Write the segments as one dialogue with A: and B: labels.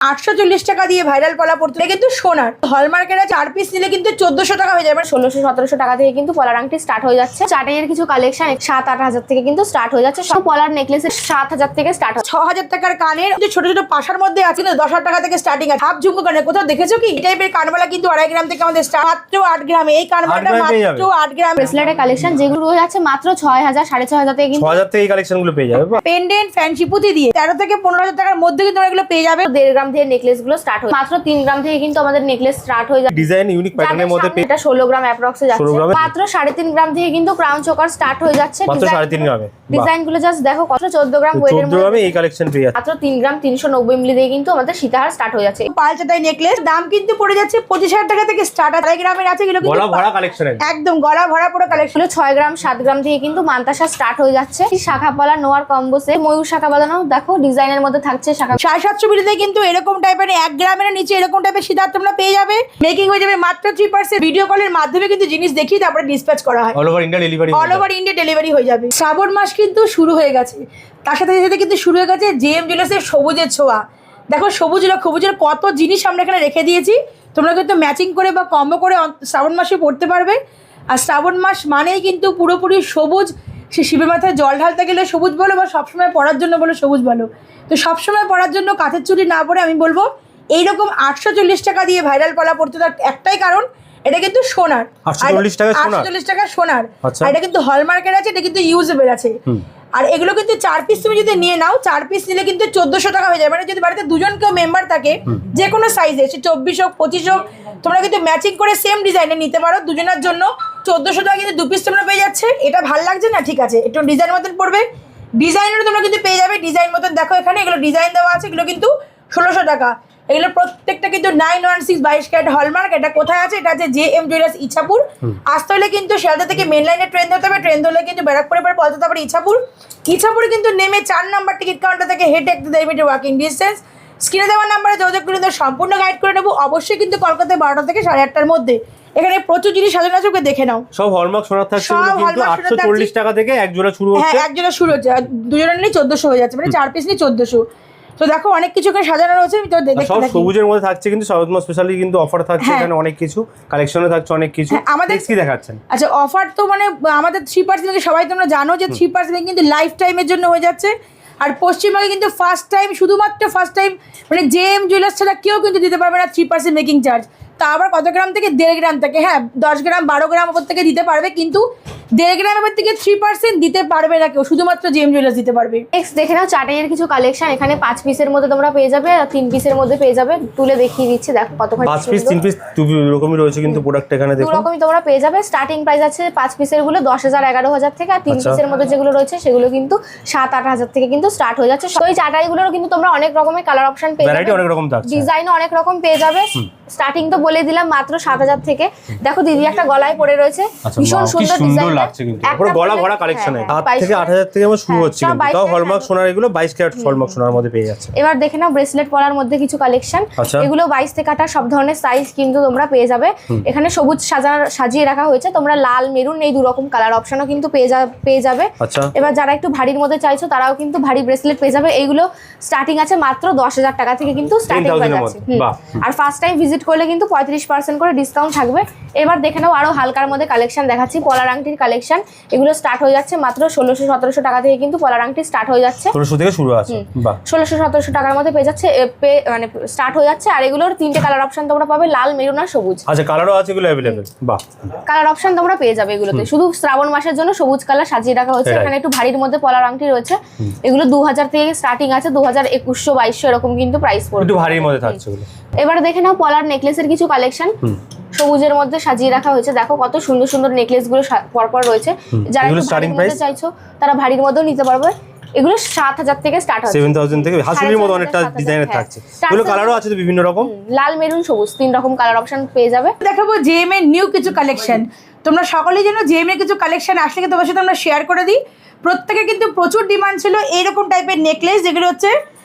A: 840 টাকা দিয়ে ভাইরাল পলা পড়তে কিন্তু সোনার হলমার্কের 4 পিস নিলে কিন্তু 1400 টাকা হয়ে যাবে।
B: 1600-1700 টাকা থেকে কিন্তু পলার আংটি স্টার্ট হয়ে যাচ্ছে। চাটের কিছু কালেকশন 7-8 হাজার থেকে কিন্তু স্টার্ট হয়ে যাচ্ছে। সব পলার নেকলেসের 7000 থেকে স্টার্ট হয়।
A: 6000 টাকার কানের ছোট ছোট পাশার মধ্যে আছে কিন্তু 10,000 টাকা থেকে স্টার্টিং আছে। হাফ ঝুমকো কানের কোথাও দেখেছো কি? এই টাইপের কানবালা কিন্তু 2.5 গ্রাম থেকে আমাদের মাত্র 8 গ্রামে। এই কানবালাটা মাত্র 8 গ্রাম।
B: ব্রেসলেটের কালেকশন যেগুলো রয়ে যাচ্ছে মাত্র 6000 6500 থেকে কিন্তু
C: 6000 থেকে এই কালেকশনগুলো পেয়ে যাবে।
A: পেন্ডেন্ট ফ্যান্সি পুঁতি দিয়ে 13 থেকে 15000 টাকার মধ্যে কিন্তু এগুলো পেয়ে যাবে।
B: 1.5 গ্রাম থেকে নেকলেস গুলো স্টার্ট হয়। মাত্র 3 গ্রাম থেকে কিন্তু আমাদের নেকলেস স্টার্ট হয়ে যায়।
C: ডিজাইন ইউনিক প্যাটার্নের মধ্যে
B: এটা 16 গ্রাম অ্যাপ্রক্সে যাচ্ছে। মাত্র 3.5 গ্রাম থেকে কিন্তু ক্রাউন চোকার স্টার্ট হয়ে যাচ্ছে।
C: মাত্র 3.5 গ্রামে
B: ডিজাইন গুলো জাস্ট দেখো কত 14 গ্রাম ওয়েটের মধ্যে
C: 14 গ্রামে এই কালেকশন পেয়ে যাচ্ছে।
B: মাত্র 3 গ্রাম 390 মিলি দিয়ে কিন্তু আমাদের সীতাহার স্টার্ট হয়ে যাচ্ছে।
A: পালচাটাই নেকলেস দাম কিন্তু পড়ে যাচ্ছে 25000 টাকা থেকে স্টার্ট। 2.5 গ্রামের আছে এগুলো কিন্তু
C: গলা ভরা কালেকশন
A: একদম গলা ভরা পুরো কালেকশন।
B: 6 গ্রাম 7 গ্রাম থেকে কিন্তু মান্তাসা স্টার্ট হয়ে যাচ্ছে। শাখা পলা নোয়ার কম্বোসে ময়ূর শাখা বাঁধানো দেখো ডিজাইনের মধ্যে থাকছে শাখা।
A: 750 মিলিতে কিন্তু এরকম টাইপের 1 গ্রামের নিচে এরকম টাইপের সিদ্ধার্থ তোমরা পেয়ে যাবে। মেকিং হয়ে যাবে মাত্র 3%। ভিডিও কলের মাধ্যমে কিন্তু জিনিস দেখিয়ে তারপরে ডিসপ্যাচ করা হয়।
C: অল ওভার ইন্ডিয়া ডেলিভারি
A: হয়ে যাবে। শ্রাবণ মাস কিন্তু শুরু হয়ে গেছে, তার সাথে সাথে কিন্তু শুরু হয়ে গেছে জেএম জুয়েলার্সের সবুজের ছোঁয়া। দেখো সবুজের কত জিনিস আমরা এখানে রেখে দিয়েছি। তোমরা কিন্তু ম্যাচিং করে বা কম্বো করে শ্রাবণ মাসে পড়তে পারবে। আর শ্রাবণ মাস মানেই কিন্তু পুরোপুরি সবুজ। সে শিবের মাথায় জল ঢালতে গেলে সবুজ বলো বা সবসময় পড়ার জন্য বলো সবুজ বলো। তো সবসময় পড়ার জন্য কাঁচের চুড়ি না পরে আমি বলবো এইরকম 840 টাকা দিয়ে ভাইরাল পলা পড়তে। তার একটাই কারণ এটা কিন্তু সোনার। 840 টাকা সোনার। আর এটা কিন্তু হলমার্কের আছে, এটা কিন্তু ইউজেবল আছে। আর এগুলো কিন্তু 4 পিস তুমি যদি নিয়ে নাও, 4 পিস নিলে কিন্তু 1400 টাকা হয়ে যাবে। মানে যদি বাড়িতে দুজন কেউ মেম্বার থাকে যে কোনো সাইজে, সে 24 হোক 25 হোক, তোমরা কিন্তু ম্যাচিং করে সেম ডিজাইনে নিতে পারো। দুজনের জন্য 1400 টাকা কিন্তু 2 পিস তোমরা পেয়ে যাচ্ছে। এটা ভালো লাগছে না? ঠিক আছে, একটু ডিজাইন মতন পড়বে। ডিজাইনেরও তোমরা কিন্তু পেয়ে যাবে। ডিজাইন মতন দেখো এখানে এগুলো ডিজাইন দেওয়া আছে। এগুলো কিন্তু 1600 টাকা। এগুলো প্রত্যেকটা কিন্তু 916 22 ক্যারেট হলমার্ক। এটা কোথায় আছে? এটা আছে জেএম জুয়েলার্স ইছাপুর। আসতে হলে কিন্তু শিয়ালদা থেকে মেন লাইনে ট্রেন ধরতে হবে। ট্রেন ধরলে কিন্তু ব্যারাকপুরে পরে পৌঁছাতে হবে ইছাপুরে কিন্তু নেমে 4 নাম্বার টিকিট কাউন্টার থেকে হেঁটে 1 মিনিটের ওয়াকিং ডিস্টেন্স। স্ক্রিনে দেওয়া নাম্বারে যোগাযোগ করে সম্পূর্ণ গাইড করে নেবো। অবশ্যই কিন্তু কলকাতায় 12টা থেকে 8:30টার মধ্যে। এখানে প্রচুর জিনিস সাজানো আছে, দেখে নাও।
C: সব হলমার্ক সোনার থাকছে কিন্তু 840 টাকা থেকে এক জোড়া শুরু হচ্ছে।
A: হ্যাঁ, এক জোড়া শুরু হচ্ছে। আর দুজোড়া নিলে 1400 হয়ে যাচ্ছে। মানে 4 পিস নিয়ে 1400। তো দেখো অনেক কিছু এখানে সাজানো রয়েছে। আমি তো দেখতে
C: সব সবুজের মধ্যে থাকছে কিন্তু সব স্পেশালি কিন্তু অফার থাকছে এখানে অনেক কিছু কালেকশনে থাকছে অনেক কিছু। আমাদের কি দেখাচ্ছেন?
A: আচ্ছা, অফার তো মানে আমাদের 3% সবাই তোমরা জানো যে 3% কিন্তু লাইফ টাইমের জন্য হয়ে যাচ্ছে। আর পশ্চিমবঙ্গে কিন্তু শুধুমাত্র ফার্স্ট টাইম মানে জেএম জুয়েলার্স ছাড়া কেউ কিন্তু দিতে পারবে না 3% মেকিং চার্জ। তা আবার কত গ্রাম থেকে? 1.5 গ্রাম থেকে। হ্যাঁ, 10 গ্রাম 12 গ্রাম ওপর থেকে দিতে পারবে, কিন্তু 1.5 গ্রামের থেকে 3% দিতে পারবে না কেউ, শুধুমাত্র জেএম জুয়েলার্স দিতে পারবে।
B: নেক্সট দেখে নাও চাটের কিছু কালেকশন। এখানে 5 পিসের মধ্যে তোমরা পেয়ে যাবে আর 3 পিসের মধ্যে পেয়ে যাবে। তুলে দেখিয়ে দিচ্ছি, দেখো কতখানি
C: 5 পিস 3 পিস দুই রকমই রয়েছে কিন্তু প্রোডাক্ট এখানে দেখো।
B: দুই রকমই তোমরা পেয়ে যাবে। স্টার্টিং প্রাইস আছে 5 পিসের গুলো 10000 11000 থেকে। আর 3 পিসের মধ্যে যেগুলো রয়েছে সেগুলো কিন্তু 7-8 হাজার থেকে কিন্তু স্টার্ট হয়ে যাচ্ছে। তো এই চাটাইগুলোরও কিন্তু তোমরা অনেক রকমের কালার অপশন পেয়ে যাবে,
C: ভ্যারাইটি অনেক রকম থাকছে,
B: ডিজাইনও অনেক রকম পেয়ে যাবে। স্টার্টিং তো বলে দিলাম মাত্র 7000 থেকে। দেখো দিদি একটা গলায় পরে রয়েছে, ভীষণ সুন্দর ডিজাইন
C: লাগছে কিন্তু পুরো গলা ভরা কালেকশন। 7 থেকে 8000 থেকে আমরা শুরু হচ্ছে কিন্তু তাও হলমার্ক সোনার এগুলো 22 ক্যারেট হলমার্ক সোনার মধ্যে পেয়ে যাচ্ছে।
B: এবার দেখে নাও ব্রেসলেট পরার মধ্যে কিছু কালেকশন। এগুলো 22 থেকে 28 সব ধরনের সাইজ কিন্তু তোমরা পেয়ে যাবে। এখানে সবুজ সাজিয়ে রাখা হয়েছে, তোমরা লাল মেরুন এই 2 রকম কালার অপশনও কিন্তু পেয়ে যাবে। এবার যারা একটু ভারীর মধ্যে চাইছো তারাও কিন্তু ভারী ব্রেসলেট পেয়ে যাবে। এইগুলো স্টার্টিং আছে মাত্র 10000 টাকা থেকে কিন্তু স্টার্টিং প্রাইস আছে। আর ফার্স্ট টাইম ভিজিট করলে কিন্তু 35% করে ডিসকাউন্ট থাকবে। এবার দেখে নাও আরো হালকার মধ্যে কালেকশন দেখাচ্ছি, পলার আংটির কালেকশন। এগুলো স্টার্ট হয়ে যাচ্ছে মাত্র 1600-1700 টাকা থেকে কিন্তু পলার আংটি স্টার্ট হয়ে যাচ্ছে।
C: 1600 থেকে শুরু আছে। বাহ,
B: 1600-1700 টাকার মধ্যে পেয়ে যাচ্ছে, মানে স্টার্ট হয়ে যাচ্ছে। আর এগুলোর 3টে কালার অপশন তোমরা পাবে, লাল মেরুন আর সবুজ।
C: আচ্ছা, কালারও আছে এগুলো अवेलेबल। বাহ, কালার
B: অপশন তোমরা পেয়ে যাবে এগুলোতে। শুধু শ্রাবণ মাসের জন্য সবুজ কালার সাজিয়ে রাখা হয়েছে। এখানে একটু ভারীর মধ্যে পলার আংটি রয়েছে। এগুলো 2000 থেকে স্টার্টিং আছে, 2000 2100 2200 এরকম কিন্তু প্রাইস পড়বে।
C: একটু ভারীর মধ্যে থাকছে এগুলো।
B: এবার দেখে নাও পলার নেকলেসের কিছু কালেকশন। সবুজের মধ্যে সাজিয়ে রাখা হয়েছে, দেখো কত সুন্দর সুন্দর নেকলেস গুলো পরপর রয়েছে। যারা স্টার্টিং প্রাইস চাইছো তারা ভারীর মধ্যেও নিতে পারবে। এগুলো 7000 থেকে স্টার্ট হয়,
C: 7000 থেকে। হাসির মতো অনেকটা ডিজাইনের থাকছে। এগুলো কালারও আছে তো বিভিন্ন রকম,
B: লাল মেরুন সবুজ 3 রকম কালার অপশন পেয়ে যাবে।
A: দেখাবো জেএম এর নিউ কিছু কালেকশন। তোমরা সকলেই জানো জেএম এর কিছু কালেকশন আসলে তোমার সাথে আমরা শেয়ার করে দিই। প্রত্যেকের কিন্তু প্রচুর ডিমান্ড ছিল এইরকম টাইপের নেকলেস, যেগুলো হচ্ছে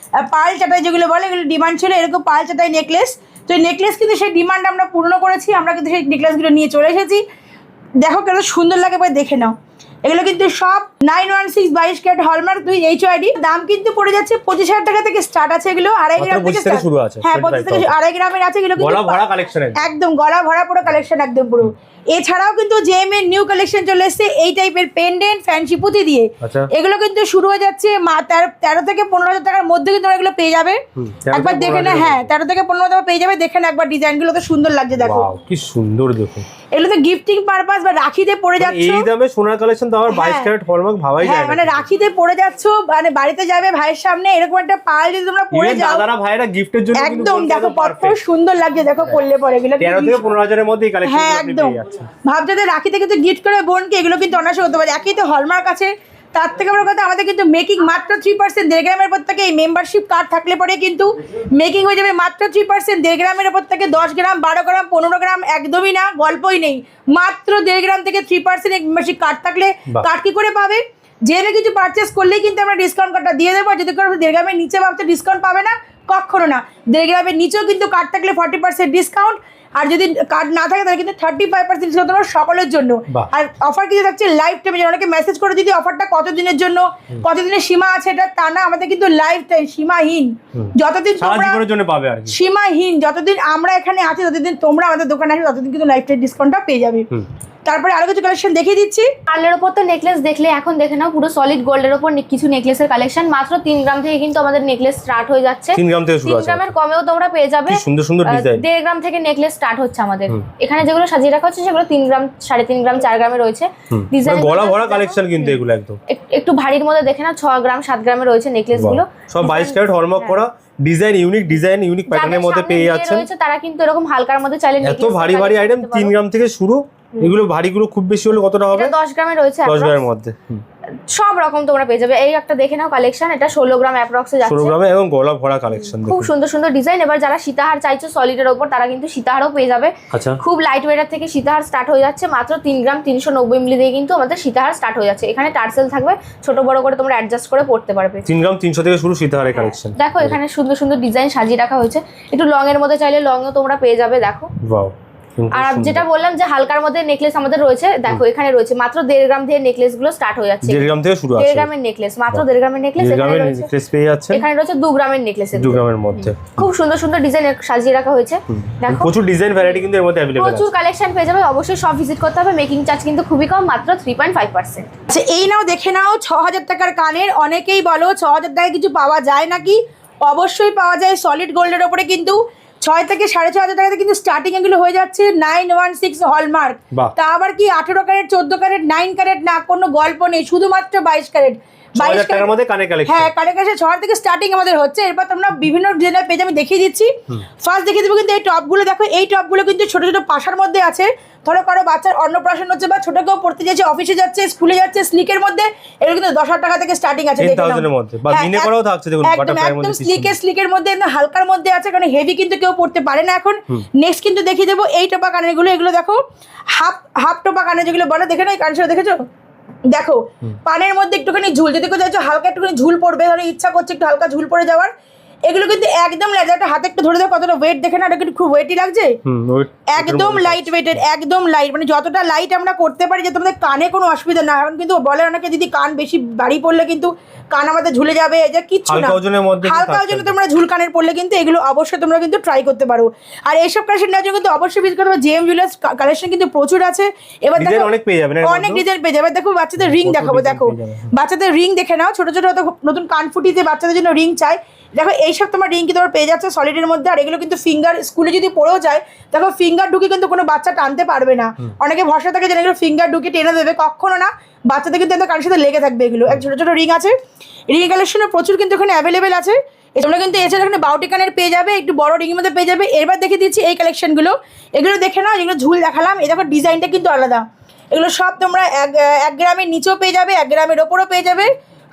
A: পাল চাটাই যেগুলো বলে, এগুলো ডিমান্ড ছিল এরকম পাল চাটাই নেকলেস। তো এই নেকলেস কিন্তু সেই ডিমান্ড আমরা পূর্ণ করেছি। আমরা কিন্তু সেই নেকলেসগুলো নিয়ে চলে এসেছি। দেখো কত সুন্দর লাগে, ভাই দেখে নাও। এগুলো কিন্তু সব 916 22 ক্যারেট হলমার্ক 2 HYD। দাম কিন্তু পড়ে যাচ্ছে 25,000 টাকা থেকে স্টার্ট আছে এগুলো, 2.5 গ্রাম থেকে
C: শুরু আছে।
A: হ্যাঁ 25 থেকে 2.5 গ্রামের আছে এগুলো কিন্তু
C: গলা ভরা কালেকশন,
A: একদম গলা ভরা পুরো কালেকশন একদম পুরো। এছাড়াও কিন্তু জেএম এর নিউ কালেকশন চলে এসেছে এই টাইপের পেন্ডেন্ট ফ্যান্সি পুঁতি দিয়ে। এগুলো কিন্তু শুরু হয়ে যাচ্ছে 13 থেকে 15,000 টাকার মধ্যে কিন্তু এগুলো পেয়ে যাবে। একবার দেখে না, হ্যাঁ 13 থেকে 15,000 টাকা পেয়ে যাবে। দেখেন একবার ডিজাইনগুলো তো সুন্দর লাগছে, দেখো
C: কি সুন্দর দেখো।
A: এগুলো তো গিফটিং পারপাস বা রাখিতে পড়ে যাচ্ছে।
C: এই দামে সোনার কালেকশন তো আবার 22 ক্যারেট হলমার্ক ভাবাই যায় না।
A: মানে রাখিতে পড়ে যাচ্ছ, মানে বাড়িতে যাবে ভাইয়ের সামনে, এরকম একটা পাল যদি তোমরা পরে যাও,
C: দাদারা ভাইরা গিফটের জন্য
A: একদম দেখো কত সুন্দর লাগছে, দেখো পরলে পরে এগুলো
C: 13 থেকে 15,000 এর মধ্যে এই কালেকশন আপনি পেয়ে যাচ্ছেন।
A: ভাবছো যে রাখিতে কিন্তু গিফট করে বোনকে, এগুলো কিন্তু অনায়াসে হতে পারে। একই তো হলমার্ক আছে, তার থেকে বড় কথা আমাদের কিন্তু মেকিং মাত্র 3%। 1.5 গ্রামের উপর থেকে এই মেম্বারশিপ কার্ড থাকলে পরে কিন্তু মেকিং হয়ে যাবে মাত্র 3%। 1.5 গ্রামের উপর থেকে 10 গ্রাম 12 গ্রাম 15 গ্রাম একদমই না, গল্পই নেই। মাত্র 1.5 গ্রাম থেকে 3% মেম্বারশিপ কার্ড থাকলে কার্ড কি করে পাবে? যেভাবে কিছু পারচেস করলেই কিন্তু আমরা ডিসকাউন্ট কার্ডটা দিয়ে দেবো। যদি কোনো 1.5 গ্রামের নিচে ভাবতে ডিসকাউন্ট পাবে না, কখনো না। 1.5 গ্রামের নিচেও কিন্তু কার্ড থাকলে 40% ডিসকাউন্ট, আর যদি কার্ড না থাকে তাহলে কিন্তু 35% ডিসকাউন্ট তোমার সকলের জন্য। আর অফার কিছু থাকছে লাইফ টাইম। অনেকে মেসেজ করে দিদি অফারটা কতদিনের জন্য, কতদিনের সীমা আছে, এটা তা না, আমাদের কিন্তু লাইফ টাইম সীমাহীন। যতদিন তোমরা
C: পাবে আর
A: সীমাহীন, যতদিন আমরা এখানে আছি ততদিন তোমরা আমাদের দোকানে আসবে, ততদিন কিন্তু লাইফ টাইম ডিসকাউন্টটা পেয়ে যাবে। তারপরে আরো কিছু কালেকশন দেখিয়ে দিচ্ছি।
B: পার্লের ওপর তো নেকলেস দেখলে, এখন দেখে নাও পুরো সলিড গোল্ডের ওপর কিছু নেকলেসের কালেকশন। মাত্র 3 গ্রাম থেকে কিন্তু আমাদের নেকলেস স্টার্ট হয়ে যাচ্ছে।
C: 3 গ্রাম থেকে শুরু আছে,
B: 3 গ্রামের কমেও তোমরা পেয়ে যাবে।
C: কি সুন্দর সুন্দর ডিজাইন।
B: 1.5 গ্রাম থেকে নেকলেস স্টার্ট হচ্ছে আমাদের এখানে। যেগুলো সাজিয়ে রাখা হচ্ছে সেগুলো 3 গ্রাম 3.5 গ্রাম 4 গ্রামে রয়েছে। ডিজাইন
C: গলা ভরা কালেকশন কিন্তু এগুলো একদম
B: একটু ভারীর মধ্যে দেখে না, 6 গ্রাম 7 গ্রামে রয়েছে নেকলেস গুলো।
C: সব 22 ক্যারেট হলমার্ক করা ডিজাইন, ইউনিক প্যাটার্নের মধ্যে পেয়ে যাচ্ছেন।
B: তারা কিন্তু এরকম হালকার মধ্যে চাইলে
C: এত ভারী ভারী আইটেম 3 গ্রাম থেকে শুরু। এগুলো ভারীগুলো খুব বেশি হলে কতটা হবে?
B: 10 গ্রামে রয়েছে,
C: 10 গ্রামের মধ্যে
B: সব রকম তোমরা পেয়ে যাবে। এই একটা দেখে নাও কালেকশন, এটা 16 গ্রাম অ্যাপ্রক্সে যাচ্ছে।
C: 16 গ্রামে এবং গলা ভরা কালেকশন,
B: খুব সুন্দর সুন্দর ডিজাইন। এবার যারা সীতাহার চাইছো সলিডের উপর, তারা কিন্তু সীতাহারও পেয়ে যাবে।
C: আচ্ছা,
B: খুব লাইট ওয়েটার থেকে সীতাহার স্টার্ট হয়ে যাচ্ছে। মাত্র 3 গ্রাম 390 মিলি দিয়ে কিন্তু আমাদের সীতাহার স্টার্ট হয়ে যাচ্ছে। এখানে টার্সেল থাকবে, ছোট বড় করে তোমরা অ্যাডজাস্ট করে পড়তে পারবে।
C: 3 গ্রাম 300 থেকে শুরু সীতাহারের কালেকশন।
B: দেখো এখানে সুন্দর সুন্দর ডিজাইন সাজিয়ে রাখা হয়েছে। একটু লং এর মধ্যে চাইলে লংও তোমরা পেয়ে যাবে, দেখো।
C: ওয়াও।
B: আর যেটা বললাম যে হালকার মধ্যে নেকলেস আমাদের রয়েছে, দেখো এখানে রয়েছে মাত্র 1.5 গ্রাম থেকে নেকলেস গুলো স্টার্ট হয়ে যাচ্ছে।
C: 1.5 গ্রাম থেকে শুরু আছে।
B: 1.5 গ্রামের নেকলেস, মাত্র 1.5 গ্রামের নেকলেস।
C: 1.5 গ্রামের নেকলেস পেয়ে যাচ্ছে।
B: এখানে রয়েছে 2 গ্রামের নেকলেস,
C: 2 গ্রামের মধ্যে
B: খুব সুন্দর সুন্দর ডিজাইন সাজিয়ে রাখা হয়েছে। দেখো
C: প্রচুর ডিজাইন ভ্যারাইটি কিন্তু এর মধ্যে अवेलेबल আছে,
B: প্রচুর কালেকশন পেয়ে যাবে। অবশ্যই সব ভিজিট করতে হবে। মেকিং চার্জ কিন্তু খুবই কম, মাত্র 3.5%।
A: আচ্ছা এই নাও দেখে নাও 6,000 টাকার কানের। অনেকেই বলো 6,000 টাকায় কিছু পাওয়া যায় নাকি? অবশ্যই পাওয়া যায়। সলিড গোল্ডের ওপরে কিন্তু 6 থেকে 6,500 টাকাতে কিন্তু স্টার্টিং এগুলো হয়ে যাচ্ছে 916 হলমার্ক। তা আবার কি 18 ক্যারেট 14 ক্যারেট 9 ক্যারেট না, কোনো গল্প নেই, শুধুমাত্র 22 ক্যারেট।
C: 22 টাকার মধ্যে কানে কালেকশন।
A: হ্যাঁ কানের কাছে 6 থেকে স্টার্টিং আমাদের হচ্ছে। এরপর তোমরা বিভিন্ন ডিজাইনের পেজ আমি দেখিয়ে দিচ্ছি। ফার্স্ট দেখিয়ে দেবো কিন্তু এই টপগুলো। দেখো এই টপগুলো কিন্তু ছোট ছোট পাশার মধ্যে আছে। ধরো কারো বাচ্চার অন্নপ্রাশন হচ্ছে বা ছোট কেউ পড়তে যাচ্ছে, অফিসে যাচ্ছে, স্কুলে যাচ্ছে, স্লিকের মধ্যে এগুলো কিন্তু 10,000 টাকা থেকে স্টার্টিং আছে।
C: 10,000 এর মধ্যে বা দিনে করাও থাকছে। দেখুন বাটারফ্লাইয়ের মধ্যে
A: স্লিকের মধ্যে একদম হালকার মধ্যে আছে, কারণ হেভি কিন্তু কেউ পড়তে পারে না এখন। নেক্সট কিন্তু দেখিয়ে দেবো এই টোপা কানের গুলো। এগুলো দেখো হাফ টোপা কানের যেগুলো বলে, দেখে না এই কানটা দেখেছো? দেখো পানের মধ্যে একটুখানি ঝুল, যদি কেউ চাইছো হালকা একটুখানি ঝুল পড়বে, ধরো ইচ্ছা করছে একটু হালকা ঝুল পড়ে যাওয়ার, এগুলো কিন্তু একদম একটা হাতে একটু ধরে দেবো কতটা ওয়েট, দেখে না এটা কিন্তু খুব ওয়েটই লাগছে। একদম লাইট ওয়েটের, একদম লাইট, মানে যতটা লাইট আমরা করতে পারি যে তোমাদের কানে কোনো অসুবিধা না। এখন কিন্তু বলে অনেকে দিদি কান বেশি ভারী পড়লে কিন্তু কান আমাদের ঝুলে যাবে, এটা কিচ্ছু না। হালকা ওজনে তোমরা ঝুল কানের পড়লে কিন্তু এগুলো অবশ্যই তোমরা কিন্তু ট্রাই করতে পারো। আর এইসব কালেকশন নেওয়ার জন্য কিন্তু অবশ্যই ভিজিট করতে হবে। জেএম জুয়েলার্স কালেকশন কিন্তু প্রচুর আছে। এবার দেখো
C: অনেক পেয়ে যাবেন,
A: অনেক ডিজাইন পেয়ে যাবে। দেখো বাচ্চাদের রিং দেখাবো, দেখো বাচ্চাদের রিং দেখে নাও। ছোট ছোট নতুন কানফুটিতে বাচ্চাদের জন্য রিং চাই, দেখো এইসব তোমার রিং কিন্তু পেয়ে যাচ্ছে সলিডের মধ্যে। আর এগুলো কিন্তু ফিঙ্গার, স্কুলে যদি পড়েও যায় দেখো ফিঙ্গার ঢুকে কিন্তু কোনো বাচ্চা টানতে পারবে না। অনেকে ভরসা থাকে যে এগুলো ফিঙ্গার ঢুকে টেনে দেবে, কখনো না। বাচ্চাদের কিন্তু একদম কানের সাথে লেগে থাকবে এগুলো। এক ছোট ছোট রিং আছে, রিং কালেকশনে প্রচুর কিন্তু এখানে অ্যাভেলেবেল আছে। তোমরা কিন্তু এছাড়া এখানে বাউটি কানের পেয়ে যাবে, একটু বড় রিংয়ের মধ্যে পেয়ে যাবে। এবার দেখে দিচ্ছি এই কালেকশনগুলো, এগুলো দেখে নাও। যেগুলো ঝুল দেখালাম, এই দেখো ডিজাইনটা কিন্তু আলাদা। এগুলো সব তোমরা 1 গ্রামের নিচেও পেয়ে যাবে, 1 গ্রামের ওপরও পেয়ে যাবে,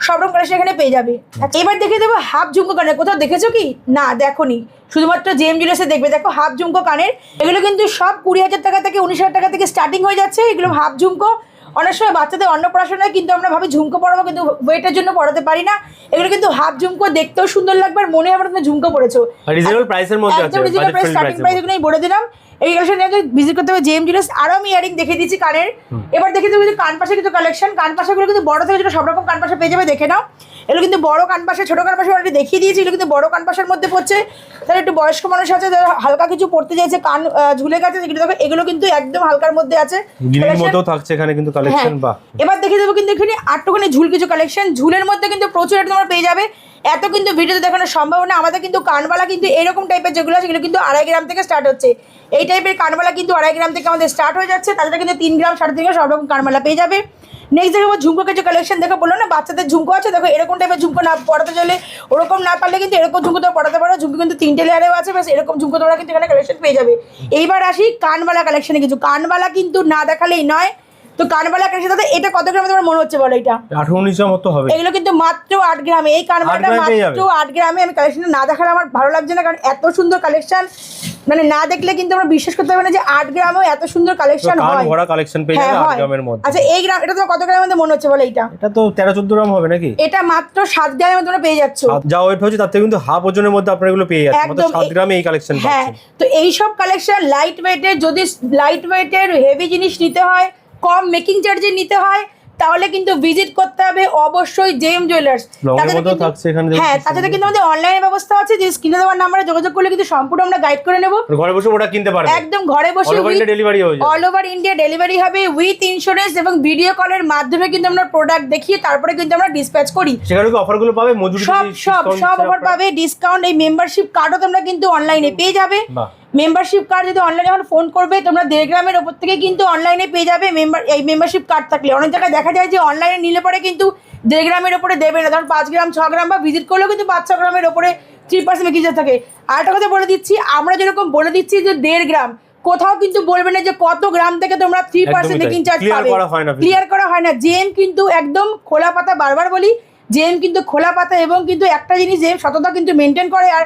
A: সব রকম কালেকশন এখানে পেয়ে যাবে। এবার দেখে দেবো হাফ ঝুমকো কানের। কোথাও দেখেছো কি? না দেখোনি, শুধুমাত্র জেএম জুয়েলার্সে দেখবে। দেখো হাফ ঝুমকো কানের, এগুলো কিন্তু সব 20,000 টাকা থেকে 19,000 টাকা থেকে স্টার্টিং হয়ে যাচ্ছে। এগুলো হাফ ঝুমকো অনেক সময় বাচ্চাদের অন্নপ্রাশনে কিন্তু আমরা ভাবি ঝুমকো পরাবো, কিন্তু ওয়েটের জন্য পরাতে পারি না। এগুলো কিন্তু হাফ ঝুমকো, দেখতেও সুন্দর লাগবে আর মনে হবে তুমি ঝুমকো পরেছো।
C: রিজনেবল প্রাইসের মধ্যে আছে,
A: রিজনেবল প্রাইস, স্টার্টিং প্রাইস এগুলোই বলে দিলাম। এই কালেকশনে ভিজিট করতে হবে জেএম জুয়েলার্স। আরো আমি ইয়ারিং দেখিয়ে দিচ্ছি কানের। এবার দেখিয়ে দেবো কান পাশে কিছু কালেকশন। কান পাশাগুলো কিন্তু বড় থেকে ছোট সব রকম কান পাশা পেয়ে যাবে, দেখে নাও। এগুলো কিন্তু বড় কান পাশা, ছোট কান পাশা অলরেডি দেখিয়ে দিয়েছি। এগুলো কিন্তু বড় কান পাশার মধ্যে পড়ছে। তাহলে একটু বয়স্ক মানুষ আছে যারা হালকা কিছু পড়তে চাইছে, কান ঝুলে গেছে, যেগুলো দেখো এগুলো কিন্তু একদম হালকার মধ্যে আছে,
C: গিলির মধ্যেও থাকছে এখানে কিন্তু কালেকশন। বা
A: এবার দেখিয়ে দেবো কিন্তু এখানে আটটুখানি ঝুল কিছু কালেকশন। ঝুলের মধ্যে কিন্তু প্রচুর একটা তোমরা পেয়ে যাবে। এত কিন্তু ভিডিওতে দেখানো সম্ভব না। আমাদের কিন্তু কানবালা কিন্তু এরকম টাইপের যেগুলো আছে সেগুলো কিন্তু 2.5 গ্রাম থেকে স্টার্ট হচ্ছে। এই টাইপের কানবালা কিন্তু 2.5 গ্রাম থেকে আমাদের স্টার্ট হয়ে যাচ্ছে। তাছাড়া কিন্তু 3 গ্রাম 3.5 গ্রাম সব রকম কানবালা পেয়ে যাবে। নেক্সট দেখো ঝুমকো কিছু কালেকশন। দেখো বললো না বাচ্চাদের ঝুমকো আছে, দেখো এরকম টাইপের ঝুমকো না পড়াতে চলে, ওরকম না পারলে কিন্তু এরকম ঝুমকো তো পড়াতে পারো। ঝুমকো কিন্তু 3টে লেয়ারেও আছে, বেশ এরকম ঝুমকো তোমরা কিন্তু এখানে কালেকশন পেয়ে যাবে। এইবার আসি কানবালা কালেকশনে। কিছু কানবালা কিন্তু না দেখালেই নয়। তো কানবালা কালেকশন দাদা এটা কত গ্রামে তোমার মনে হচ্ছে বলো? এটা
C: 18-19 মতো হবে।
A: এগুলো কিন্তু মাত্র 8 গ্রামে। এই কানবালাটা মাত্র 8 গ্রামে। আমি কালেকশন না দেখালে আমার ভালো লাগছে না, কারণ এত সুন্দর কালেকশন মানে না দেখলে কিন্তু আমরা বিশ্বাস করতে পারবো না যে 8 গ্রামেও এত সুন্দর কালেকশন হয়।
C: কান ভরা কালেকশন পেয়ে যাবে 8 গ্রামের মধ্যে।
A: আচ্ছা এই গ্রাম এটা তোমার কত গ্রামের মধ্যে মনে হচ্ছে বলো? এটা
C: তো 13-14 গ্রাম হবে নাকি?
A: এটা মাত্র 7 গ্রামের মধ্যে তোমরা পেয়ে যাচ্ছ।
C: যা ওয়েট হচ্ছে তার থেকে কিন্তু হাফ ওজনের মধ্যে আপনারা এগুলো পেয়ে যাচ্ছেন। মাত্র 7 গ্রামে এই কালেকশন পাচ্ছেন।
A: হ্যাঁ, তো এই সব কালেকশন লাইট ওয়েটের, যদি লাইট ওয়েটের হেভি জিনিস নিতে হয়, কম মেকিং চার্জে নিতে হয়, তাহলে কিন্তু ভিজিট করতে হবে অবশ্যই জেএম জুয়েলার্স। হ্যাঁ, তাছাড়া কিন্তু আমাদের অনলাইনে ব্যবস্থা আছে, যে স্ক্রিনে দেওয়ার নাম্বারে যোগাযোগ করলে কিন্তু সম্পূর্ণ আমরা গাইড করে নেব।
C: ঘরে বসে ওটা কিনতে পারবে,
A: একদম ঘরে বসে অল ওভার ইন্ডিয়া ডেলিভারি হবে উইথ ইন্স্যুরেন্স, এবং ভিডিও কলের মাধ্যমে কিন্তু আমরা প্রোডাক্ট দেখিয়ে তারপরে কিন্তু আমরা ডিসপ্যাচ করি।
C: সেখানে কি অফারগুলো পাবে, মজুরি
A: সব অফার পাবে, ডিসকাউন্ট। এই মেম্বারশিপ কার্ডও তোমরা কিন্তু অনলাইনে পেয়ে যাবে। মেম্বারশিপ কার্ড যদি অনলাইনে যখন ফোন করবে তোমরা 1.5 গ্রামের ওপর থেকে কিন্তু অনলাইনে পেয়ে যাবে। এই মেম্বারশিপ কার্ড থাকলে অনেক জায়গায় দেখা যায় যে অনলাইনে নিলে পরে কিন্তু 1.5 গ্রামের ওপরে দেবে না, ধর 5 গ্রাম 6 গ্রাম বা ভিজিট করলেও কিন্তু 5-6 গ্রামের ওপরে 3% মেকিং চার্জ থাকে। আরেকটা কথা বলে দিচ্ছি, আমরা যেরকম বলে দিচ্ছি যে 1.5 গ্রাম, কোথাও কিন্তু বলবে না যে কত গ্রাম থেকে তোমরা 3% মেকিং চার্জ পাবে। ক্লিয়ার করা হয় না। জেএম কিন্তু একদম খোলা পাতা, বারবার বলি জেএম কিন্তু খোলা পাতা, এবং কিন্তু একটা জিনিস জেএম সততা কিন্তু মেনটেন করে। আর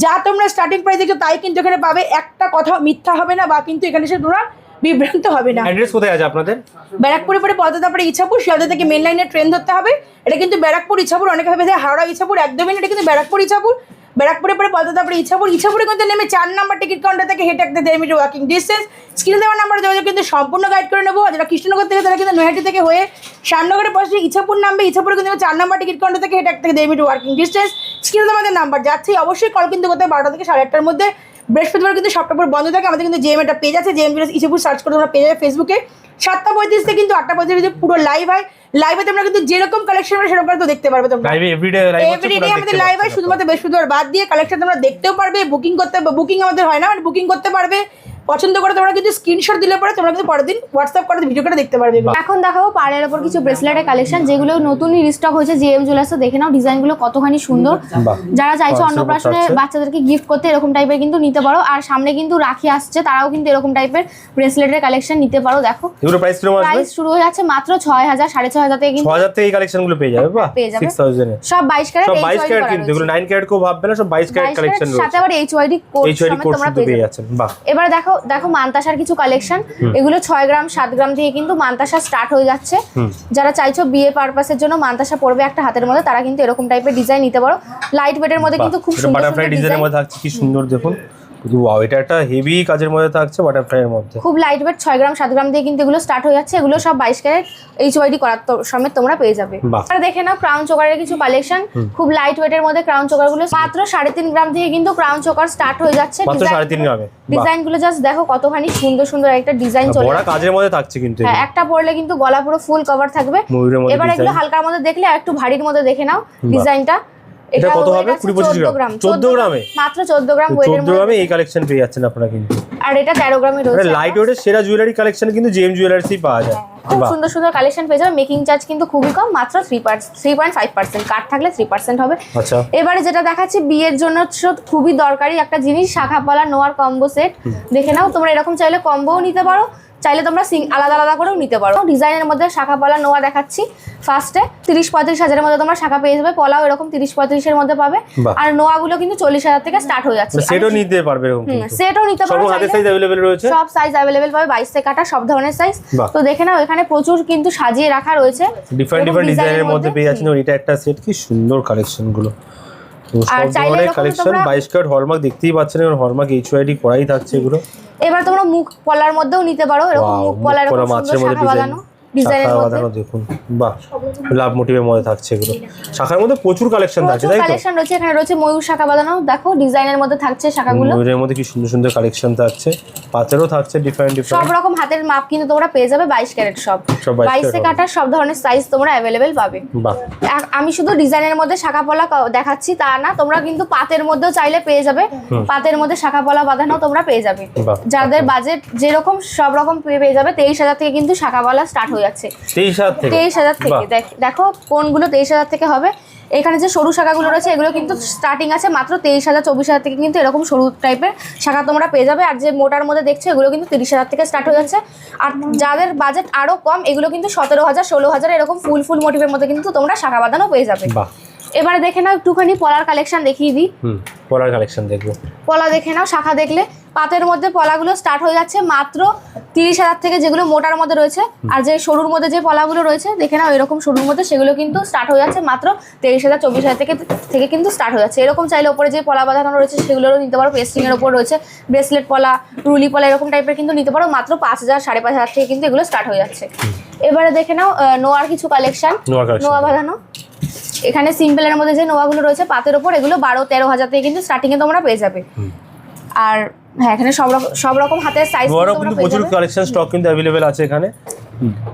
A: যা তোমরা স্টার্টিং প্রাইস দেখছো তাই কিন্তু এখানে পাবে, একটা কথা মিথ্যা হবে না, বা কিন্তু এখানে সে তোমরা বিভ্রান্ত হবে না।
C: অ্যাড্রেস কোথায় আছে আপনাদের?
A: ব্যারাকপুরে পরে পদ্মা, পরে ইছাপুর, শিয়ালদা থেকে মেন লাইনে ট্রেন ধরতে হবে। এটা কিন্তু ব্যারাকপুর ইছাপুর, অনেকে ভাবে হাওড়া ইছাপুর, একদমই না, এটা কিন্তু ব্যারাকপুর ইছাপুর। ব্যারাকপুরে পরে পদ্মা, পরে ইছাপুর। ইছাপুরে কিন্তু নেমে 4 নাম্বার টিকিট কাউন্টার থেকে হেঁটে একটা 1.5 মিনিট ওয়াকিং ডিস্টেন্স। স্ক্রিনে দেওয়ার নাম্বার যোগাযোগ কিন্তু সম্পূর্ণ গাইড করে নেবো। যারা কৃষ্ণনগর থেকে তারা কিন্তু নৈহাটি থেকে হয়ে শ্যামনগরের পাশে ইছাপুর নামবে। ইছাপুরে কিন্তু 4 নাম্বার টিকিট কাউন্টার থেকে হেঁটে একটা 1.5 মিনিট ওয়াকিং ডিস্টেন্স। স্ক্রিনে আমাদের নাম্বার যাচ্ছে, অবশ্যই কল কিন্তু করতে 12টা থেকে 8:30-র মধ্যে। বৃহস্পতিবার কিন্তু সপ্তাহপুর বন্ধ থাকে। আমাদের কিন্তু জেএম একটা পেজ আছে, জেএম জুয়েলার্স ইছাপুর সার্চ করে তোমরা পেয়ে যাবে ফেসবুকে। 7:35 থেকে কিন্তু 8:35 পুরো লাইভ হয়। লাইভে তোমরা কিন্তু যেরকম কালেকশন হবে সেরকম তো দেখতে পারবে তোমরা। এভরিডে আমাদের লাইভ হয়, শুধুমাত্র বৃহস্পতিবার বাদ দিয়ে কালেকশন তোমরা দেখতেও পারবে। বুকিং করতে, বুকিং আমাদের হয় না, মানে বুকিং করতে পারবে। পছন্দ করে তোমরা কিন্তু স্ক্রিনশট দিলে পরে তোমরা কিন্তু পরের দিন হোয়াটসঅ্যাপ করে ভিডিও করে দেখতে পারবে।
B: এখন দেখাবো পাড়ের উপর কিছু ব্রেসলেটের কালেকশন, যেগুলো নতুনই রিস্টক হয়েছে জেএম জুয়েলার্সে। দেখে নাও ডিজাইনগুলো কতখানি সুন্দর। যারা চাইছো অন্নপ্রাশনে বাচ্চাদেরকে গিফট করতে এরকম টাইপের কিন্তু নিতে পারো। আর সামনে কিন্তু রাখি আসছে, তারাও কিন্তু এরকম টাইপের ব্রেসলেটের কালেকশন নিতে পারো। দেখো
C: এগুলো প্রাইস
B: শুরু হয়ে যাচ্ছে মাত্র 6,000 6,500 থেকে, কিন্তু
C: 6,000 থেকে এই কালেকশনগুলো পেয়ে যাবে। বাহ,
B: পেয়ে যাবে
C: 6000 এ
B: সব 22 ক্যারেট।
C: সব 22 ক্যারেট কিন্তু এগুলো 9 ক্যারেট কেউ ভাববে না, সব 22 ক্যারেট কালেকশন রয়েছে।
B: সাথে আবার এইচওয়াইডি কোড তোমরা পেয়ে যাচ্ছেন।
C: বাহ,
B: এবার দেখো মানতাসার কিছু কালেকশন। এগুলো 6 গ্রাম 7 গ্রাম থেকে কিন্তু মানতাসা স্টার্ট হয়ে যাচ্ছে। যারা চাইছো বিয়ে পারপাসের জন্য মানতাসা পরবে একটা হাতের মধ্যে, তারা কিন্তু এরকম টাইপের ডিজাইন নিতে পারো। লাইট ওয়েটের মধ্যে কিন্তু খুব সুন্দর
C: বাটারফ্লাই ডিজাইনের মধ্যে থাকছে, কি সুন্দর দেখুন। ওয়াও, এটা একটা হেভি কাজের মধ্যে থাকছে, বাটারফ্লাই এর মধ্যে
B: খুব লাইট ওয়েট। 6 গ্রাম 7 গ্রাম দিয়ে কিন্তু এগুলো স্টার্ট হয়ে যাচ্ছে। এগুলো সব 22 ক্যারেট এইচওয়াইডি করার সমেত তোমরা পেয়ে যাবে। আর দেখে নাও ক্রাউন চোকারের কিছু কালেকশন, খুব লাইট ওয়েটের মধ্যে ক্রাউন চোকার গুলো মাত্র 3.5 গ্রাম থেকে কিন্তু ক্রাউন চোকার স্টার্ট হয়ে যাচ্ছে।
C: মাত্র 3.5 গ্রামে
B: ডিজাইন গুলো জাস্ট দেখো কতখানি সুন্দর সুন্দর একটা ডিজাইন চলে,
C: বড় কাজের মধ্যে থাকছে কিন্তু।
B: হ্যাঁ, একটা পরলে কিন্তু গলা পুরো ফুল কভার থাকবে। এবার এগুলো হালকার মধ্যে দেখলে আর একটু ভারীর মধ্যে দেখে নাও ডিজাইনটা।
C: এটা কত হবে? 20-25 গ্রাম। 14 গ্রামে
B: মাত্র 14 গ্রাম ওয়েটের মধ্যে
C: 14 গ্রামে এই কালেকশন পেয়ে যাচ্ছেন আপনারা কিন্তু।
B: আর এটা 13 গ্রামে রয়েছে।
C: লাইট ওয়েটের সেরা জুয়েলারি কালেকশন কিন্তু জেএম জুয়েলার্সই পাওয়া যায়।
B: খুব সুন্দর সুন্দর কালেকশন পেয়ে যাবে। মেকিং চার্জ কিন্তু খুবই কম, মাত্র 3.5%। কার্ড থাকলে 3% হবে।
C: আচ্ছা,
B: এবারে যেটা দেখাচ্ছি বিয়ের জন্য খুবই দরকারি একটা জিনিস, শাখা পলা নোয়ার কম্বো সেট। দেখে নাও, তোমরা এরকম চাইলে কম্বোও নিতে পারো, চাইলে তোমরা আলাদা আলাদা করেও নিতে পারো। ডিজাইনের মধ্যে শাখা পলা নোয়া দেখাচ্ছি, ফার্স্টে 30-35 হাজারের মধ্যে তোমরা শাখা পেয়ে যাবে। পলাও এরকম 30-35 এর মধ্যে পাবে। আর নোয়াগুলো কিন্তু 40,000 থেকে স্টার্ট হয়ে যাচ্ছে।
C: সেটও নিতে পারবে এরকম কিন্তু।
B: সেটও নিতে পারবে।
C: সব হাতের সাইজ अवेलेबल রয়েছে।
B: সব সাইজ अवेलेबल পাবে, 22 থেকে কাটা সব ধরনের সাইজ। তো দেখে নাও এখানে প্রচুর কিন্তু সাজিয়ে রাখা রয়েছে।
C: ডিফারেন্ট ডিজাইনের মধ্যে পেয়ে যাচ্ছেন। এটা একটা সেট, কি সুন্দর কালেকশন গুলো। তো সব ধরনের কালেকশন 22 ক্যারেট হলমার্ক দেখতেই পাচ্ছেন, এবং হলমার্ক HYD করাই থাকছে এগুলো।
B: এবার তোমরা মুখ পলার মধ্যেও নিতে পারো, এরকম মুখ পলার এরকম সুন্দর শাখা বাঁধানো ডিজাইনের মধ্যে। দেখুন বাহ,
C: লাভ মোটিভের মধ্যে থাকছে এগুলো। শাখার মধ্যে প্রচুর কালেকশন থাকছে, তাই তো?
B: কালেকশন রয়েছে, এখানে রয়েছে ময়ূর শাখা বাঁধানো, দেখো ডিজাইনের মধ্যে থাকছে শাখাগুলো।
C: ময়ূরের মধ্যে কি সুন্দর সুন্দর কালেকশন থাকছে, পাতেরও থাকছে ডিফারেন্ট
B: সব রকম হাতের মাপ কিন্তু তোমরা পেয়ে যাবে 22 ক্যারেট সব 22 থেকে কাটা সব ধরনের সাইজ তোমরা अवेलेबल পাবে।
C: বাহ,
B: আমি শুধু ডিজাইনের মধ্যে শাখা পলা দেখাচ্ছি তা না, তোমরা কিন্তু পাতের মধ্যেও চাইলে পেয়ে যাবে। পাতের মধ্যে শাখা পলা বাঁধানো তোমরা পেয়ে যাবে। যাদের বাজেট যেরকম সব রকম পেয়ে যাবে। 23,000 থেকে কিন্তু শাখা পলা স্টার্ট হয়ে যাচ্ছে। 23,000 থেকে দেখো কোনগুলো 23,000 থেকে হবে। এখানে যে সরু শাখাগুলো রয়েছে এগুলো কিন্তু স্টার্টিং আছে মাত্র 23,000 24,000 থেকে কিন্তু এরকম সরু টাইপের শাখা তোমরা পেয়ে যাবে। আর যে মোটার মধ্যে দেখছো এগুলো কিন্তু 30,000 থেকে স্টার্ট হয়ে যাচ্ছে। আর যাদের বাজেট আরো কম এগুলো কিন্তু 17,000 16,000 এরকম ফুল মোটিভের মধ্যে কিন্তু তোমরা শাখা বাঁধানো পেয়ে যাবে। এবারে দেখে নাও একটুখানি পলার কালেকশন দেখিয়ে দিই।
C: পলার কালেকশন দেখবো।
B: পলা দেখে নাও, শাখা দেখলে পাতের মধ্যে পলাগুলো স্টার্ট হয়ে যাচ্ছে মাত্র 30,000 থেকে, যেগুলো মোটার মধ্যে রয়েছে। আর যে সরুর মধ্যে যে পলাগুলো রয়েছে দেখে নাও এরকম সরুর মধ্যে, সেগুলো কিন্তু স্টার্ট হয়ে যাচ্ছে মাত্র 23,000 24,000 থেকে কিন্তু স্টার্ট হয়ে যাচ্ছে। এরকম চাইলে ওপরে যে পলা বাঁধানো রয়েছে সেগুলোরও নিতে পারো। পেস্টিং এর ওপর রয়েছে ব্রেসলেট পলা, রুলি পলা এরকম টাইপের কিন্তু নিতে পারো মাত্র 5,000 5,500 থেকে কিন্তু এগুলো স্টার্ট হয়ে যাচ্ছে। এবারে দেখে নাও নোয়ার কিছু কালেকশন। নোয়া বাঁধানো এখানে সিম্পলের মধ্যে যে নোয়াগুলো রয়েছে পাতের ওপর, এগুলো 12-13,000 থেকে কিন্তু স্টার্টিং এ তোমরা পেয়ে যাবে। আর হ্যাঁ, এখানে সব রকম হাতের সাইজ
C: কিন্তু প্রচুর কালেকশন স্টক কিন্তু अवेलेबल আছে এখানে।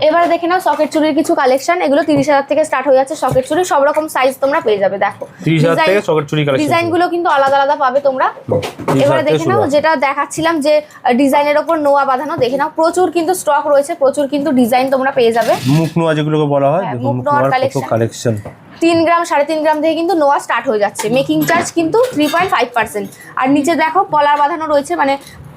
B: এবারে দেখে নাও সকেট চুড়ির কিছু কালেকশন। এগুলো 30,000 থেকে স্টার্ট হয়ে যাচ্ছে। সকেট চুড়ি সব রকম সাইজ তোমরা পেয়ে যাবে। দেখো
C: 30,000 থেকে সকেট চুড়ি কালেকশন,
B: ডিজাইনগুলো কিন্তু আলাদা আলাদা পাবে তোমরা। এবারে দেখে নাও যেটা দেখাচ্ছিলাম যে ডিজাইনের ওপর নোয়া বাঁধানো, দেখে নাও প্রচুর কিন্তু স্টক রয়েছে, প্রচুর কিন্তু ডিজাইন তোমরা পেয়ে যাবে।
C: মুখ নোয়া যেগুলোকে বলা হয়,
B: মুখ নোয়ার কালেকশন 3 গ্রাম 3.5 গ্রাম থেকে কিন্তু নোয়া স্টার্ট হয়ে যাচ্ছে। মেকিং চার্জ কিন্তু 3.5%। আর নিচে দেখো পলার বাঁধানো রয়েছে, মানে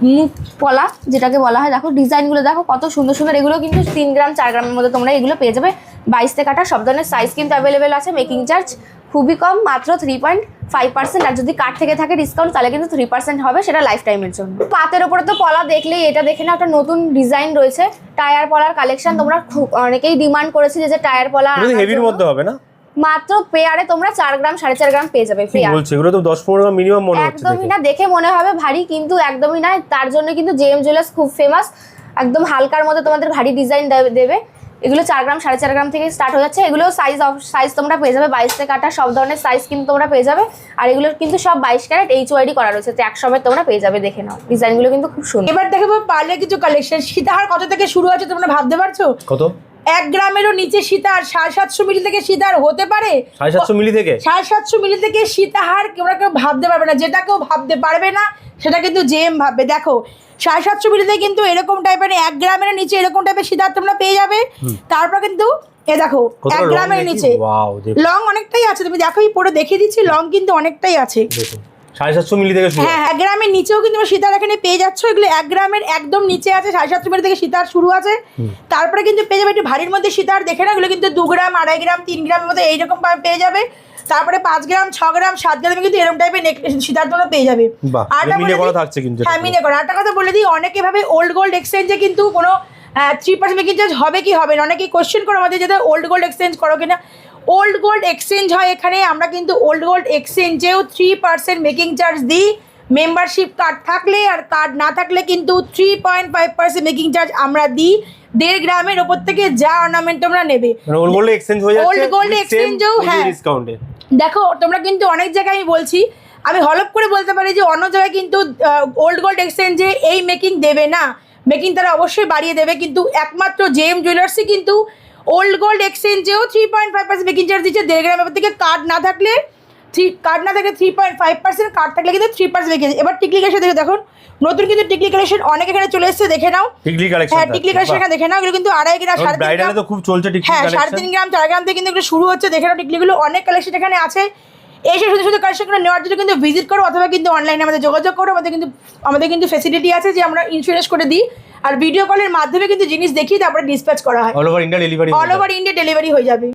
B: মুখ পলা যেটাকে বলা হয়। দেখো ডিজাইনগুলো দেখো কত সুন্দর সুন্দর। এগুলো কিন্তু 3 গ্রাম 4 গ্রামের মধ্যে তোমরা এগুলো পেয়ে যাবে। 22 থেকে কাটা সব ধরনের সাইজ কিন্তু अवेलेबल আছে। মেকিং চার্জ খুবই কম, মাত্র 3.5%। আর যদি কাট থেকে থাকে ডিসকাউন্ট তাহলে কিন্তু 3% হবে, সেটা লাইফ টাইমের জন্য। পাতের উপরে তো পলা দেখলেই এটা দেখে না, একটা নতুন ডিজাইন রয়েছে টায়ার পলার কালেকশন। তোমরা অনেকেই ডিমান্ড করেছিলে যে টায়ার পলা
C: হেভির মধ্যে হবে না,
B: মাত্র পেয়ারে তোমরা 4 গ্রাম 4.5 গ্রাম পেয়ে যাবে। পেয়ার
C: বলছে এগুলো তো 10-15 গ্রাম মিনিমাম মনে হচ্ছে।
B: একদমই না, দেখে মনে হবে ভারী কিন্তু একদমই না। তার জন্য কিন্তু জেএম জুয়েলার্স খুব ফেমাস। একদম হালকার মধ্যে তোমাদের ভারী ডিজাইন দেবে। এগুলো 4 গ্রাম 4.5 গ্রাম থেকে স্টার্ট হয়ে যাচ্ছে। এগুলো সাইজ তোমরা পেয়ে যাবে 22 থেকে কাটা সব ধরনের সাইজ কিন্তু তোমরা পেয়ে যাবে। আর এগুলো কিন্তু সব 22 ক্যারেট HYD করা রয়েছে, তো একসময় তোমরা পেয়ে যাবে। দেখে নাও ডিজাইনগুলো কিন্তু খুব সুন্দর।
A: এবার দেখাবো পার্লের কিছু কালেকশন। সীতাহার কত থেকে শুরু আছে তোমরা ভাবতে পারছো?
C: কত?
A: 1 গ্রামেরও নিচে সীতাহার 750 মিলি থেকে সীতাহার হতে পারে।
C: 750 মিলি থেকে
A: 750 মিলি থেকে সীতাহার তোমরা কেউ ভাবতে পারবে না। যেটা কেউ ভাবতে পারবে না সেটা কিন্তু জেএম ভাববে। দেখো 750 মিলিতে কিন্তু এরকম টাইপের 1 গ্রামের নিচে এরকম টাইপের সীতাহার তোমরা পেয়ে যাবে। তারপর কিন্তু এ দেখো 1 গ্রামের নিচে লং অনেকটাই আছে। তুমি দেখো এই পরে দেখিয়ে দিচ্ছি, লং কিন্তু অনেকটাই আছে।
C: 750 মিলি থেকে শুরু।
A: হ্যাঁ, 1 গ্রামের নিচেও কিন্তু সীতাহার এখানে পেয়ে যাচ্ছ। এগুলো 1 গ্রামের একদম নিচে আছে, 750 মিলি থেকে সীতাহার শুরু আছে। তারপরে কিন্তু পেয়ে যাবে একটু ভারীর মধ্যে সীতাহার। দেখে না এগুলো কিন্তু 2 গ্রাম 2.5 গ্রাম 3 গ্রামের মধ্যে এইরকম পেয়ে যাবে। তারপরে 5 গ্রাম 6 গ্রাম 7 গ্রামে কিন্তু এরকম টাইপের সীতাহার তোমরা পেয়ে যাবে।
C: মিনে করা থাকছে কিন্তু।
A: হ্যাঁ, মিনে করা। একটা কথা বলে দিই, অনেকে ভাবে ওল্ড গোল্ড এক্সচেঞ্জে কিন্তু কোনো 3% মেকিং চার্জ হবে কি হবে না। অনেকেই কোয়েশ্চেন করো আমাদের যে ওল্ড গোল্ড এক্সচেঞ্জ করো কিনা। ওল্ড গোল্ড এক্সচেঞ্জ হয় এখানে। আমরা কিন্তু ওল্ড গোল্ড এক্সচেঞ্জেও 3% মেকিং চার্জ দিই। মেম্বারশিপ কার্ড থাকলে আর কার্ড না থাকলে কিন্তু 3.5% মেকিং চার্জ আমরা দিই। 1.5 গ্রামের ওপর থেকে যা অর্নামেন্ট তোমরা নেবে
C: ওল্ড গোল্ড এক্সচেঞ্জ হয়ে যাচ্ছে।
A: ওল্ড গোল্ড এক্সচেঞ্জও হ্যাঁ ডিসকাউন্টে। দেখো তোমরা কিন্তু অনেক জায়গায় আমি বলছি, আমি হলপ করে বলতে পারি যে অন্য জায়গায় কিন্তু ওল্ড গোল্ড এক্সচেঞ্জে এই মেকিং দেবে না। মেকিং তারা অবশ্যই বাড়িয়ে দেবে, কিন্তু একমাত্র জেএম জুয়েলার্সই কিন্তু ওল্ড গোল্ড এক্সচেঞ্জেও 3.5% মেকিং চার্জ দিচ্ছে। 1.5 গ্রামের থেকে কার্ড না থাকলে 3.5%, কার্ড থাকলে কিন্তু 3% মেকিং। এবার টিকলি কালেকশন দেখুন, নতুন কিন্তু টিকলি কালেকশন অনেক এখানে চলে এসেছে। দেখে নাও টিকলি কালেকশন। হ্যাঁ, টিকলি কালেকশন এখানে দেখে নাও। এগুলো কিন্তু 2.5 গ্রাম 3.5 গ্রাম তো খুব চলছে টিকলি কালেকশন। হ্যাঁ, 3.5 গ্রাম 4 গ্রাম থেকে কিন্তু এগুলো শুরু হচ্ছে। দেখে নাও টিকলিগুলো অনেক কালেকশন এখানে আছে। এই শুধু শুধু কালেকশনগুলো নেওয়ার জন্য কিন্তু ভিজিট করো, অথবা কিন্তু অনলাইনে আমাদের যোগাযোগ করো। আমাদের কিন্তু ফ্যাসিলিটি আছে যে আমরা ইন্স্যুরেন্স করে দিই, আর ভিডিও কলের মাধ্যমে কিন্তু জিনিস দেখিয়ে তারপরে ডিসপ্যাচ করা হয়। অল ওভার ইন্ডিয়া ডেলিভারি হয়ে যাবে।